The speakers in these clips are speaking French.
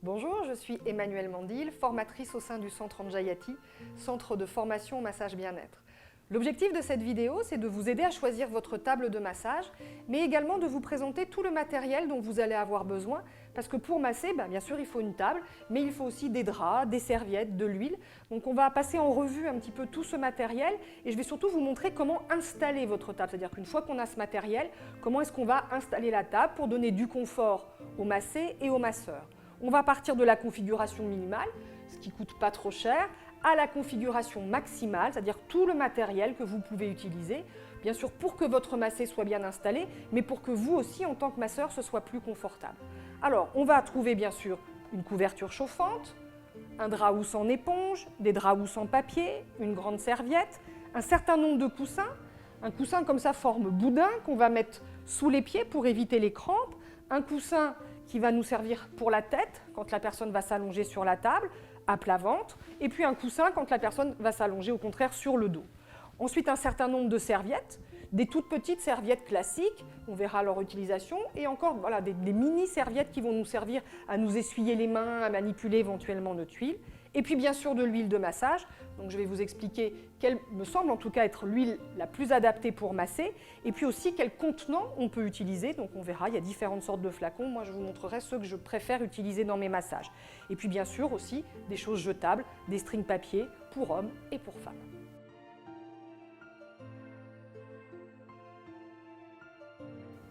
Bonjour, je suis Emmanuelle Mandil, formatrice au sein du Centre Anjayati, centre de formation au massage bien-être. L'objectif de cette vidéo, c'est de vous aider à choisir votre table de massage, mais également de vous présenter tout le matériel dont vous allez avoir besoin, parce que pour masser, bien sûr, il faut une table, mais il faut aussi des draps, des serviettes, de l'huile. Donc on va passer en revue un petit peu tout ce matériel, et je vais surtout vous montrer comment installer votre table. C'est-à-dire qu'une fois qu'on a ce matériel, comment est-ce qu'on va installer la table pour donner du confort au massé et au masseur. On va partir de la configuration minimale, ce qui ne coûte pas trop cher, à la configuration maximale, c'est-à-dire tout le matériel que vous pouvez utiliser, bien sûr pour que votre massé soit bien installé, mais pour que vous aussi, en tant que masseur, ce soit plus confortable. Alors, on va trouver bien sûr une couverture chauffante, un drap housse en éponge, des draps housse en papier, une grande serviette, un certain nombre de coussins, un coussin comme ça forme boudin qu'on va mettre sous les pieds pour éviter les crampes, un coussin qui va nous servir pour la tête quand la personne va s'allonger sur la table, à plat ventre, et puis un coussin quand la personne va s'allonger au contraire sur le dos. Ensuite, un certain nombre de serviettes, des toutes petites serviettes classiques, on verra leur utilisation, et encore voilà, des mini serviettes qui vont nous servir à nous essuyer les mains, à manipuler éventuellement notre huile. Et puis bien sûr de l'huile de massage, donc je vais vous expliquer quelle me semble en tout cas être l'huile la plus adaptée pour masser, et puis aussi quel contenant on peut utiliser, donc on verra, il y a différentes sortes de flacons, moi je vous montrerai ceux que je préfère utiliser dans mes massages. Et puis bien sûr aussi des choses jetables, des strings papier pour hommes et pour femmes.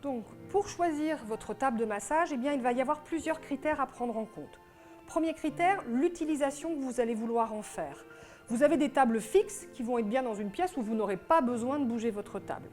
Donc pour choisir votre table de massage, il va y avoir plusieurs critères à prendre en compte. Premier critère, l'utilisation que vous allez vouloir en faire. Vous avez des tables fixes qui vont être bien dans une pièce où vous n'aurez pas besoin de bouger votre table.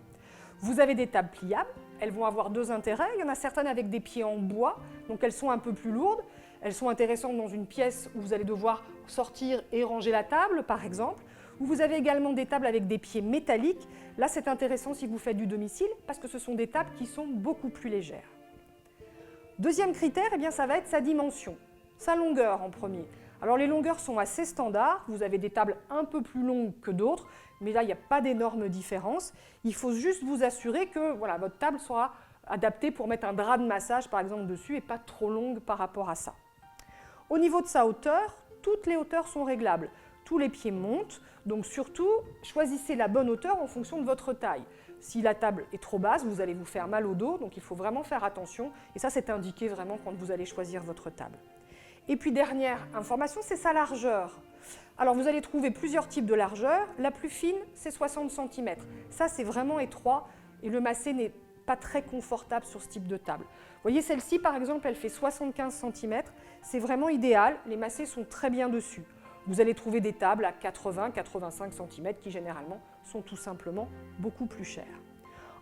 Vous avez des tables pliables, elles vont avoir deux intérêts. Il y en a certaines avec des pieds en bois, donc elles sont un peu plus lourdes. Elles sont intéressantes dans une pièce où vous allez devoir sortir et ranger la table, par exemple. Ou vous avez également des tables avec des pieds métalliques. Là, c'est intéressant si vous faites du domicile parce que ce sont des tables qui sont beaucoup plus légères. Deuxième critère, ça va être sa dimension. Sa longueur en premier. Alors les longueurs sont assez standards, vous avez des tables un peu plus longues que d'autres, mais là il n'y a pas d'énorme différence. Il faut juste vous assurer que votre table sera adaptée pour mettre un drap de massage par exemple dessus et pas trop longue par rapport à ça. Au niveau de sa hauteur, toutes les hauteurs sont réglables. Tous les pieds montent, donc surtout choisissez la bonne hauteur en fonction de votre taille. Si la table est trop basse, vous allez vous faire mal au dos, donc il faut vraiment faire attention et ça c'est indiqué vraiment quand vous allez choisir votre table. Et puis dernière information, c'est sa largeur. Alors vous allez trouver plusieurs types de largeur. La plus fine, c'est 60 cm. Ça, c'est vraiment étroit et le massé n'est pas très confortable sur ce type de table. Vous voyez, celle-ci, par exemple, elle fait 75 cm. C'est vraiment idéal. Les massés sont très bien dessus. Vous allez trouver des tables à 80-85 cm qui, généralement, sont tout simplement beaucoup plus chères.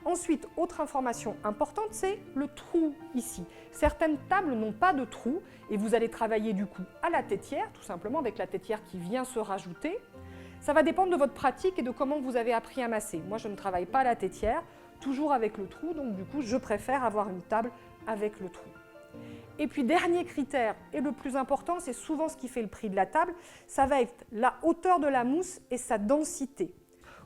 Ensuite, autre information importante, c'est le trou ici. Certaines tables n'ont pas de trou et vous allez travailler du coup à la tétière, tout simplement avec la tétière qui vient se rajouter. Ça va dépendre de votre pratique et de comment vous avez appris à masser. Moi, je ne travaille pas à la tétière, toujours avec le trou, donc du coup, je préfère avoir une table avec le trou. Et puis, dernier critère, et le plus important, c'est souvent ce qui fait le prix de la table, ça va être la hauteur de la mousse et sa densité.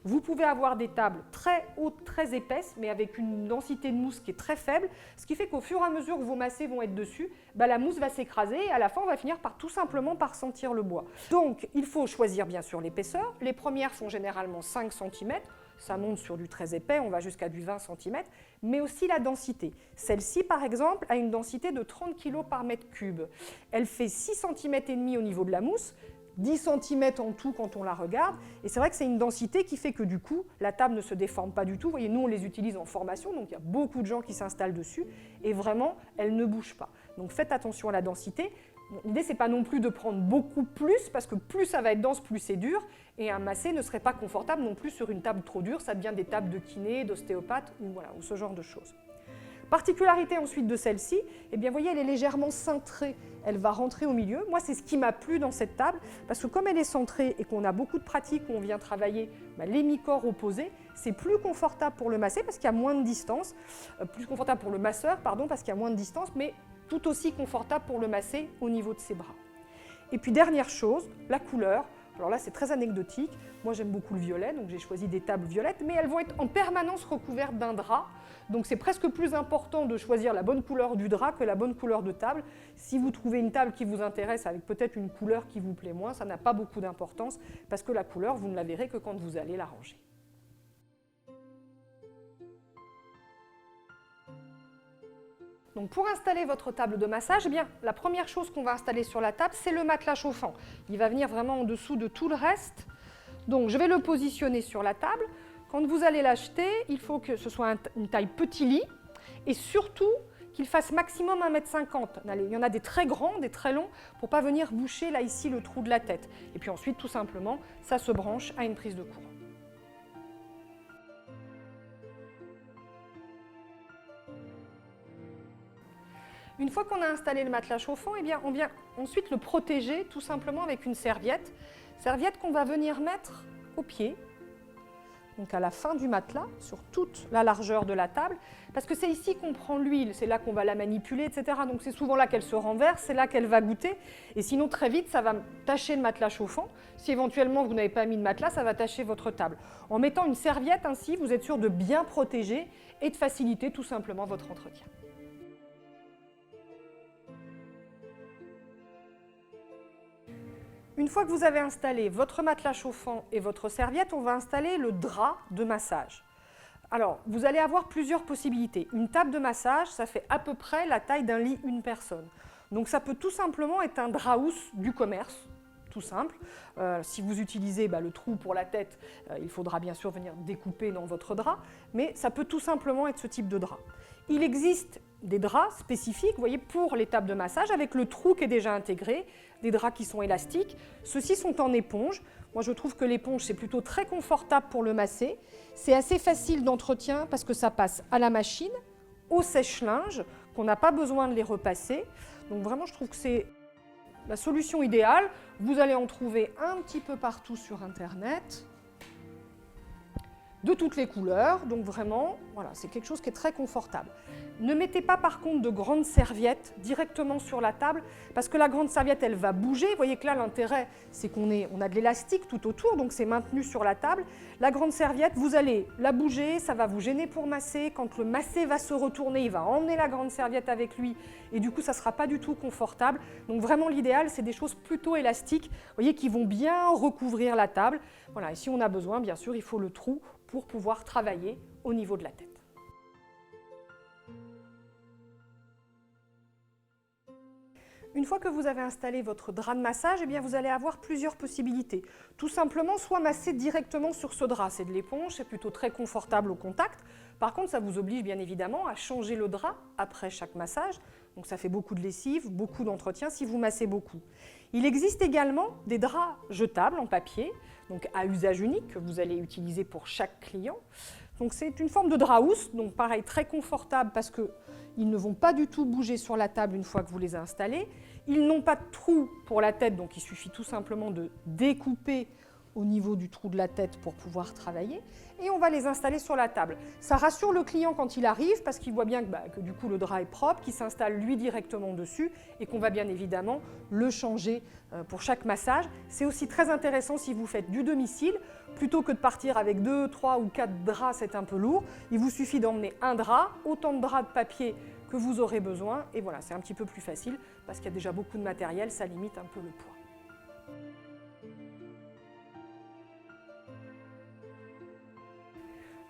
Vous pouvez avoir des tables très hautes, très épaisses, mais avec une densité de mousse qui est très faible, ce qui fait qu'au fur et à mesure que vos massés vont être dessus, la mousse va s'écraser et à la fin, on va finir par tout simplement par sentir le bois. Donc, il faut choisir bien sûr l'épaisseur. Les premières font généralement 5 cm, ça monte sur du très épais, on va jusqu'à du 20 cm, mais aussi la densité. Celle-ci, par exemple, a une densité de 30 kg par mètre cube. Elle fait 6,5 cm au niveau de la mousse, 10 cm en tout quand on la regarde, et c'est vrai que c'est une densité qui fait que du coup, la table ne se déforme pas du tout. Vous voyez, nous on les utilise en formation, donc il y a beaucoup de gens qui s'installent dessus, et vraiment, elle ne bouge pas. Donc faites attention à la densité. L'idée, c'est pas non plus de prendre beaucoup plus, parce que plus ça va être dense, plus c'est dur, et un massé ne serait pas confortable non plus sur une table trop dure, ça devient des tables de kiné, d'ostéopathe, ou ce genre de choses. Particularité ensuite de celle-ci, vous voyez, elle est légèrement cintrée, elle va rentrer au milieu. Moi, c'est ce qui m'a plu dans cette table, parce que comme elle est centrée et qu'on a beaucoup de pratiques où on vient travailler les mi-corps opposés, c'est plus confortable pour le massé parce qu'il y a moins de distance, plus confortable pour le masseur, pardon, parce qu'il y a moins de distance, mais tout aussi confortable pour le massé au niveau de ses bras. Et puis dernière chose, la couleur. Alors là, c'est très anecdotique. Moi, j'aime beaucoup le violet, donc j'ai choisi des tables violettes, mais elles vont être en permanence recouvertes d'un drap. Donc c'est presque plus important de choisir la bonne couleur du drap que la bonne couleur de table. Si vous trouvez une table qui vous intéresse avec peut-être une couleur qui vous plaît moins, ça n'a pas beaucoup d'importance parce que la couleur, vous ne la verrez que quand vous allez la ranger. Donc pour installer votre table de massage, eh bien, la première chose qu'on va installer sur la table, c'est le matelas chauffant. Il va venir vraiment en dessous de tout le reste. Donc je vais le positionner sur la table. Quand vous allez l'acheter, il faut que ce soit une taille petit lit et surtout qu'il fasse maximum 1,50 m. Il y en a des très grands, des très longs, pour ne pas venir boucher là ici le trou de la tête. Et puis ensuite, tout simplement, ça se branche à une prise de courant. Une fois qu'on a installé le matelas chauffant, eh bien, on vient ensuite le protéger tout simplement avec une serviette. Serviette qu'on va venir mettre au pied, donc à la fin du matelas, sur toute la largeur de la table, parce que c'est ici qu'on prend l'huile, c'est là qu'on va la manipuler, etc. Donc c'est souvent là qu'elle se renverse, c'est là qu'elle va goûter, et sinon très vite ça va tacher le matelas chauffant. Si éventuellement vous n'avez pas mis de matelas, ça va tacher votre table. En mettant une serviette ainsi, vous êtes sûr de bien protéger et de faciliter tout simplement votre entretien. Une fois que vous avez installé votre matelas chauffant et votre serviette, on va installer le drap de massage. Alors, vous allez avoir plusieurs possibilités. Une table de massage, ça fait à peu près la taille d'un lit une personne. Donc ça peut tout simplement être un drap-housse du commerce, tout simple. Si vous utilisez le trou pour la tête, il faudra bien sûr venir découper dans votre drap, mais ça peut tout simplement être ce type de drap. Il existe des draps spécifiques, vous voyez, pour les tables de massage avec le trou qui est déjà intégré, des draps qui sont élastiques. Ceux-ci sont en éponge. Moi, je trouve que l'éponge, c'est plutôt très confortable pour le masser. C'est assez facile d'entretien parce que ça passe à la machine, au sèche-linge, qu'on n'a pas besoin de les repasser. Donc vraiment, je trouve que c'est la solution idéale. Vous allez en trouver un petit peu partout sur Internet, de toutes les couleurs, donc vraiment, voilà, c'est quelque chose qui est très confortable. Ne mettez pas par contre de grandes serviettes directement sur la table, parce que la grande serviette, elle va bouger. Vous voyez que là, l'intérêt, c'est qu'on a de l'élastique tout autour, donc c'est maintenu sur la table. La grande serviette, vous allez la bouger, ça va vous gêner pour masser. Quand le massé va se retourner, il va emmener la grande serviette avec lui, et du coup, ça ne sera pas du tout confortable. Donc vraiment, l'idéal, c'est des choses plutôt élastiques, vous voyez, qui vont bien recouvrir la table. Voilà, et si on a besoin, bien sûr, il faut le trou pour pouvoir travailler au niveau de la tête. Une fois que vous avez installé votre drap de massage, eh bien vous allez avoir plusieurs possibilités. Tout simplement, soit masser directement sur ce drap, c'est de l'éponge, c'est plutôt très confortable au contact. Par contre, ça vous oblige bien évidemment à changer le drap après chaque massage. Donc ça fait beaucoup de lessive, beaucoup d'entretien si vous massez beaucoup. Il existe également des draps jetables en papier, donc à usage unique, que vous allez utiliser pour chaque client. Donc c'est une forme de drap-housse, donc pareil, très confortable parce qu'ils ne vont pas du tout bouger sur la table une fois que vous les avez installés. Ils n'ont pas de trou pour la tête, donc il suffit tout simplement de découper au niveau du trou de la tête pour pouvoir travailler. Et on va les installer sur la table. Ça rassure le client quand il arrive parce qu'il voit bien que du coup le drap est propre, qu'il s'installe lui directement dessus et qu'on va bien évidemment le changer pour chaque massage. C'est aussi très intéressant si vous faites du domicile. Plutôt que de partir avec 2, 3 ou 4 draps, c'est un peu lourd. Il vous suffit d'emmener un drap, autant de draps de papier que vous aurez besoin. Et voilà, c'est un petit peu plus facile parce qu'il y a déjà beaucoup de matériel, ça limite un peu le poids.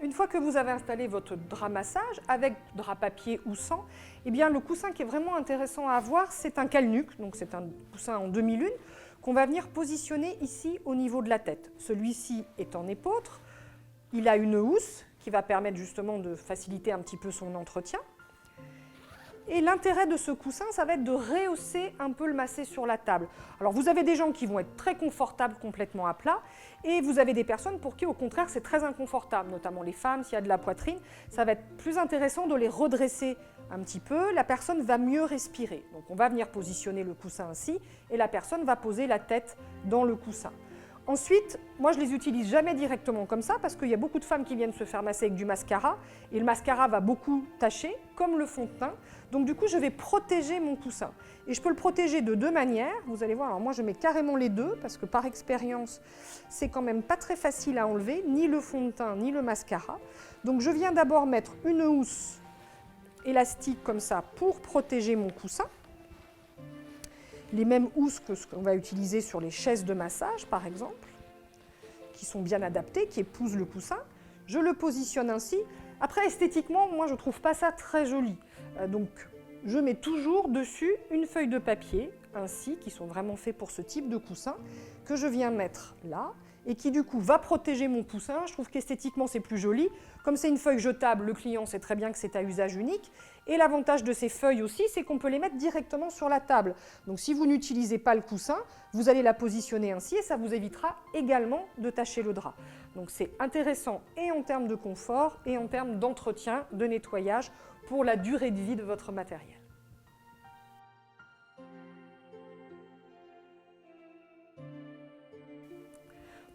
Une fois que vous avez installé votre drap massage, avec drap papier ou sans, eh bien le coussin qui est vraiment intéressant à avoir, c'est un calnuc, donc c'est un coussin en demi-lune, qu'on va venir positionner ici au niveau de la tête. Celui-ci est en épeautre, il a une housse qui va permettre justement de faciliter un petit peu son entretien. Et l'intérêt de ce coussin, ça va être de rehausser un peu le massé sur la table. Alors vous avez des gens qui vont être très confortables complètement à plat, et vous avez des personnes pour qui au contraire c'est très inconfortable, notamment les femmes, s'il y a de la poitrine, ça va être plus intéressant de les redresser un petit peu, la personne va mieux respirer. Donc on va venir positionner le coussin ainsi, et la personne va poser la tête dans le coussin. Ensuite, moi je les utilise jamais directement comme ça parce qu'il y a beaucoup de femmes qui viennent se faire masser avec du mascara et le mascara va beaucoup tacher, comme le fond de teint. Donc du coup, je vais protéger mon coussin. Et je peux le protéger de deux manières. Vous allez voir, alors moi je mets carrément les deux parce que par expérience, c'est quand même pas très facile à enlever, ni le fond de teint, ni le mascara. Donc je viens d'abord mettre une housse élastique comme ça pour protéger mon coussin. Les mêmes housses que ce qu'on va utiliser sur les chaises de massage, par exemple, qui sont bien adaptées, qui épousent le coussin. Je le positionne ainsi. Après, esthétiquement, moi, je ne trouve pas ça très joli. Donc, je mets toujours dessus une feuille de papier, ainsi, qui sont vraiment faits pour ce type de coussin, que je viens mettre là, et qui, du coup, va protéger mon coussin. Je trouve qu'esthétiquement, c'est plus joli. Comme c'est une feuille jetable, le client sait très bien que c'est à usage unique. Et l'avantage de ces feuilles aussi, c'est qu'on peut les mettre directement sur la table. Donc si vous n'utilisez pas le coussin, vous allez la positionner ainsi et ça vous évitera également de tacher le drap. Donc c'est intéressant et en termes de confort et en termes d'entretien, de nettoyage pour la durée de vie de votre matériel.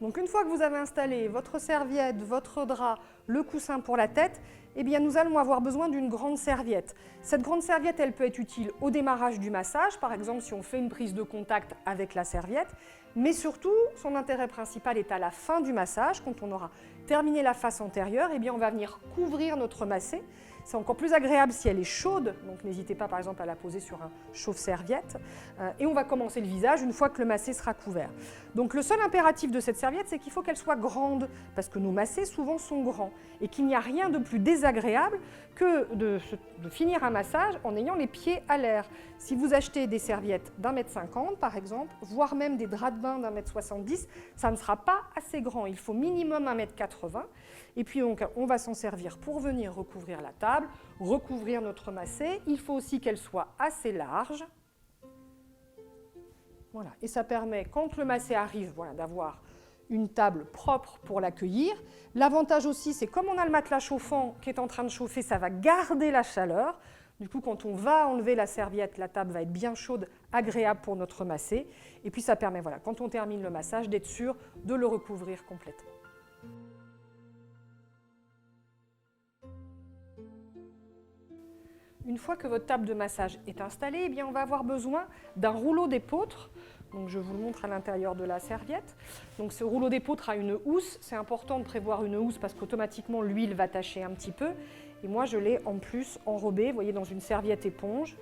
Donc une fois que vous avez installé votre serviette, votre drap, le coussin pour la tête, eh bien nous allons avoir besoin d'une grande serviette. Cette grande serviette, elle peut être utile au démarrage du massage, par exemple si on fait une prise de contact avec la serviette, mais surtout son intérêt principal est à la fin du massage, quand on aura terminé la face antérieure, eh bien on va venir couvrir notre massé. C'est encore plus agréable si elle est chaude, donc n'hésitez pas par exemple à la poser sur un chauffe-serviette. Et on va commencer le visage une fois que le massé sera couvert. Donc le seul impératif de cette serviette, c'est qu'il faut qu'elle soit grande, parce que nos massés souvent sont grands, et qu'il n'y a rien de plus désagréable que de finir un massage en ayant les pieds à l'air. Si vous achetez des serviettes d'1,50 m par exemple, voire même des draps de bain d'1,70 m, ça ne sera pas assez grand, il faut minimum 1,80 m. Et puis donc, on va s'en servir pour venir recouvrir la table, recouvrir notre massé. Il faut aussi qu'elle soit assez large. Voilà. Et ça permet, quand le massé arrive, voilà, d'avoir une table propre pour l'accueillir. L'avantage aussi, c'est comme on a le matelas chauffant qui est en train de chauffer, ça va garder la chaleur. Du coup, quand on va enlever la serviette, la table va être bien chaude, agréable pour notre massé. Et puis ça permet, voilà, quand on termine le massage, d'être sûr de le recouvrir complètement. Une fois que votre table de massage est installée, eh bien on va avoir besoin d'un rouleau d'épeautre. Donc je vous le montre à l'intérieur de la serviette. Donc ce rouleau d'épeautre a une housse. C'est important de prévoir une housse parce qu'automatiquement l'huile va tacher un petit peu. Et moi je l'ai en plus enrobé, vous voyez, dans une serviette éponge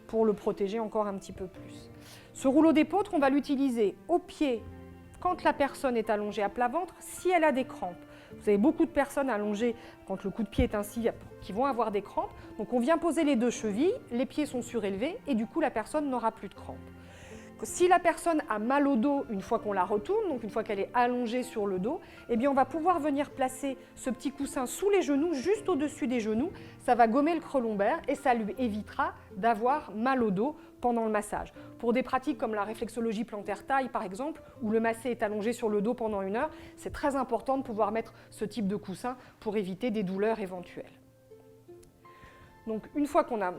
pour le protéger encore un petit peu plus. Ce rouleau d'épeautre, on va l'utiliser au pied quand la personne est allongée à plat ventre, si elle a des crampes. Vous avez beaucoup de personnes allongées quand le coup de pied est ainsi, qui vont avoir des crampes. Donc on vient poser les deux chevilles, les pieds sont surélevés et du coup la personne n'aura plus de crampes. Si la personne a mal au dos une fois qu'on la retourne, donc une fois qu'elle est allongée sur le dos, eh bien on va pouvoir venir placer ce petit coussin sous les genoux, juste au-dessus des genoux. Ça va gommer le creux lombaire et ça lui évitera d'avoir mal au dos pendant le massage. Pour des pratiques comme la réflexologie plantaire taille par exemple, où le massé est allongé sur le dos pendant 1 heure, c'est très important de pouvoir mettre ce type de coussin pour éviter des douleurs éventuelles. Donc une fois qu'on a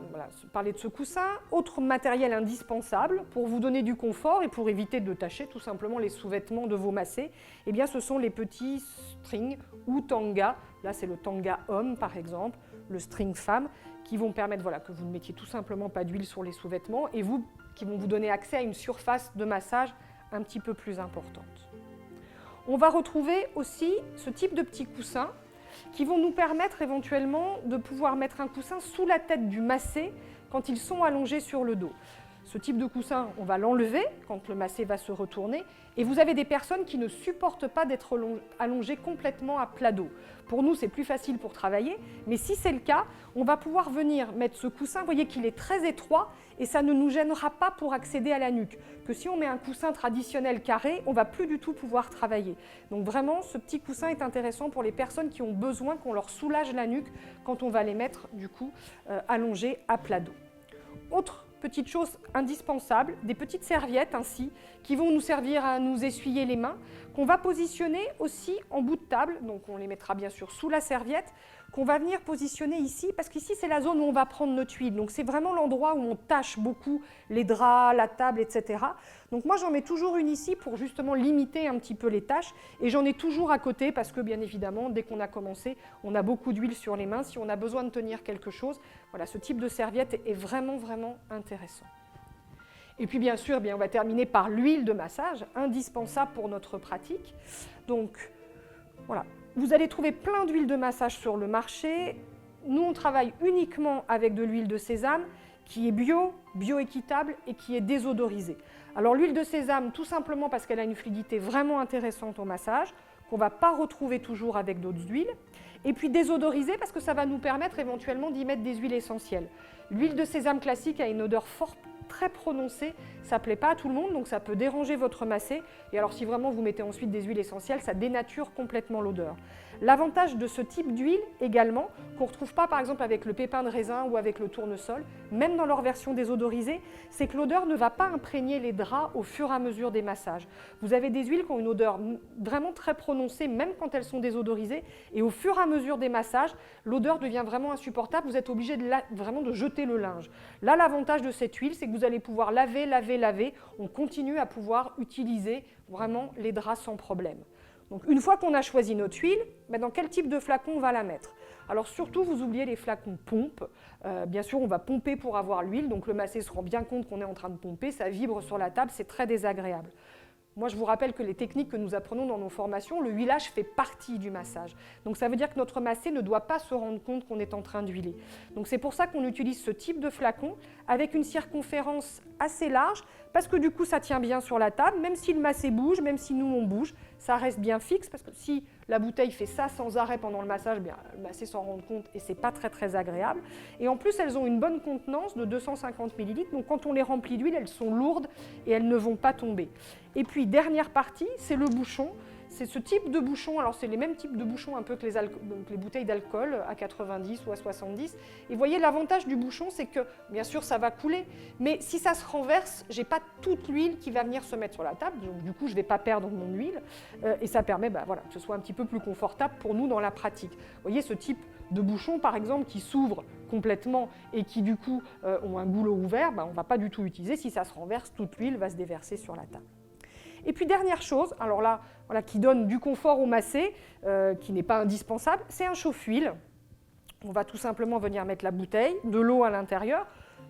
parlé de ce coussin, autre matériel indispensable pour vous donner du confort et pour éviter de tacher tout simplement les sous-vêtements de vos massés, eh bien ce sont les petits strings ou tangas. Là c'est le tanga homme par exemple, le string femme, qui vont permettre que vous ne mettiez tout simplement pas d'huile sur les sous-vêtements et qui vont vous donner accès à une surface de massage un petit peu plus importante. On va retrouver aussi ce type de petits coussins qui vont nous permettre éventuellement de pouvoir mettre un coussin sous la tête du massé quand ils sont allongés sur le dos. Ce type de coussin, on va l'enlever quand le massé va se retourner et vous avez des personnes qui ne supportent pas d'être allongées complètement à plat dos. Pour nous, c'est plus facile pour travailler, mais si c'est le cas, on va pouvoir venir mettre ce coussin, vous voyez qu'il est très étroit et ça ne nous gênera pas pour accéder à la nuque. Que si on met un coussin traditionnel carré, on ne va plus du tout pouvoir travailler. Donc vraiment, ce petit coussin est intéressant pour les personnes qui ont besoin qu'on leur soulage la nuque quand on va les mettre du coup allongées à plat dos. Autre petite chose indispensable, des petites serviettes ainsi, qui vont nous servir à nous essuyer les mains, qu'on va positionner aussi en bout de table, donc on les mettra bien sûr sous la serviette, qu'on va venir positionner ici, parce qu'ici c'est la zone où on va prendre notre huile, donc c'est vraiment l'endroit où on tâche beaucoup les draps, la table, etc. Donc moi j'en mets toujours une ici pour justement limiter un petit peu les tâches, et j'en ai toujours à côté parce que bien évidemment, dès qu'on a commencé, on a beaucoup d'huile sur les mains, si on a besoin de tenir quelque chose, voilà, ce type de serviette est vraiment, vraiment intéressant. Et puis bien sûr, on va terminer par l'huile de massage, indispensable pour notre pratique. Donc voilà, vous allez trouver plein d'huiles de massage sur le marché. Nous, on travaille uniquement avec de l'huile de sésame qui est bio, bioéquitable et qui est désodorisée. Alors l'huile de sésame, tout simplement parce qu'elle a une fluidité vraiment intéressante au massage, qu'on ne va pas retrouver toujours avec d'autres huiles. Et puis désodorisée parce que ça va nous permettre éventuellement d'y mettre des huiles essentielles. L'huile de sésame classique a une odeur forte, très prononcée, ça ne plaît pas à tout le monde, donc ça peut déranger votre massé. Et alors si vraiment vous mettez ensuite des huiles essentielles, ça dénature complètement l'odeur. L'avantage de ce type d'huile également, qu'on ne retrouve pas par exemple avec le pépin de raisin ou avec le tournesol, même dans leur version désodorisée, c'est que l'odeur ne va pas imprégner les draps au fur et à mesure des massages. Vous avez des huiles qui ont une odeur vraiment très prononcée, même quand elles sont désodorisées, et au fur et à mesure des massages, l'odeur devient vraiment insupportable, vous êtes obligé vraiment de jeter le linge. Là, l'avantage de cette huile, c'est que vous allez pouvoir laver, laver, laver, on continue à pouvoir utiliser vraiment les draps sans problème. Donc une fois qu'on a choisi notre huile, dans quel type de flacon on va la mettre? Alors surtout, vous oubliez les flacons pompe. Bien sûr, on va pomper pour avoir l'huile, donc le massé se rend bien compte qu'on est en train de pomper, ça vibre sur la table, c'est très désagréable. Moi, je vous rappelle que les techniques que nous apprenons dans nos formations, le huilage fait partie du massage. Donc ça veut dire que notre massé ne doit pas se rendre compte qu'on est en train d'huiler. Donc c'est pour ça qu'on utilise ce type de flacon avec une circonférence assez large, parce que du coup ça tient bien sur la table, même si le massé bouge, même si nous on bouge, ça reste bien fixe, parce que si la bouteille fait ça sans arrêt pendant le massage, le massé s'en rend compte et c'est pas très agréable. Et en plus, elles ont une bonne contenance de 250 ml, donc quand on les remplit d'huile, elles sont lourdes et elles ne vont pas tomber. Et puis, dernière partie, c'est le bouchon. C'est ce type de bouchon, alors c'est les mêmes types de bouchons un peu que les bouteilles d'alcool à 90 ou à 70. Et vous voyez, l'avantage du bouchon, c'est que, bien sûr, ça va couler, mais si ça se renverse, je n'ai pas toute l'huile qui va venir se mettre sur la table, donc du coup, je ne vais pas perdre mon huile, et ça permet voilà, que ce soit un petit peu plus confortable pour nous dans la pratique. Vous voyez, ce type de bouchon, par exemple, qui s'ouvre complètement et qui, du coup, ont un goulot ouvert, on ne va pas du tout l'utiliser. Si ça se renverse, toute l'huile va se déverser sur la table. Et puis dernière chose, alors là, voilà, qui donne du confort au massé, qui n'est pas indispensable, c'est un chauffe-huile. On va tout simplement venir mettre la bouteille, de l'eau à l'intérieur.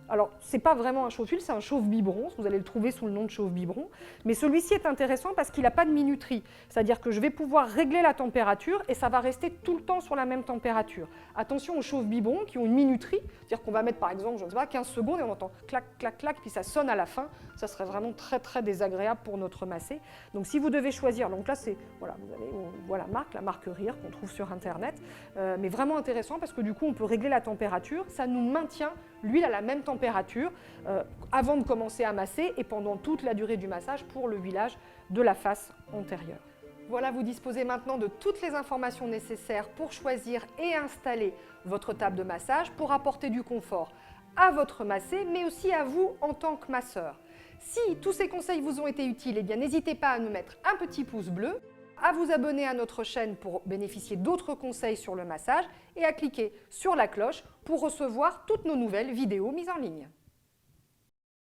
Alors, ce n'est pas vraiment un chauffe-huile, c'est un chauffe-biberon, vous allez le trouver sous le nom de chauffe-biberon, mais celui-ci est intéressant parce qu'il n'a pas de minuterie, c'est-à-dire que je vais pouvoir régler la température et ça va rester tout le temps sur la même température. Attention aux chauffe-biberons qui ont une minuterie, c'est-à-dire qu'on va mettre par exemple, je ne sais pas, 15 secondes et on entend clac, clac, clac, puis ça sonne à la fin, ça serait vraiment très désagréable pour notre massé. Donc si vous devez choisir, donc là c'est, voilà, on voit la marque Rire qu'on trouve sur internet, mais vraiment intéressant parce que du coup on peut régler la température, ça nous maintient l'huile à la même température avant de commencer à masser et pendant toute la durée du massage pour le huilage de la face antérieure. Voilà, vous disposez maintenant de toutes les informations nécessaires pour choisir et installer votre table de massage pour apporter du confort à votre massé, mais aussi à vous en tant que masseur. Si tous ces conseils vous ont été utiles, n'hésitez pas à nous mettre un petit pouce bleu, à vous abonner à notre chaîne pour bénéficier d'autres conseils sur le massage et à cliquer sur la cloche pour recevoir toutes nos nouvelles vidéos mises en ligne.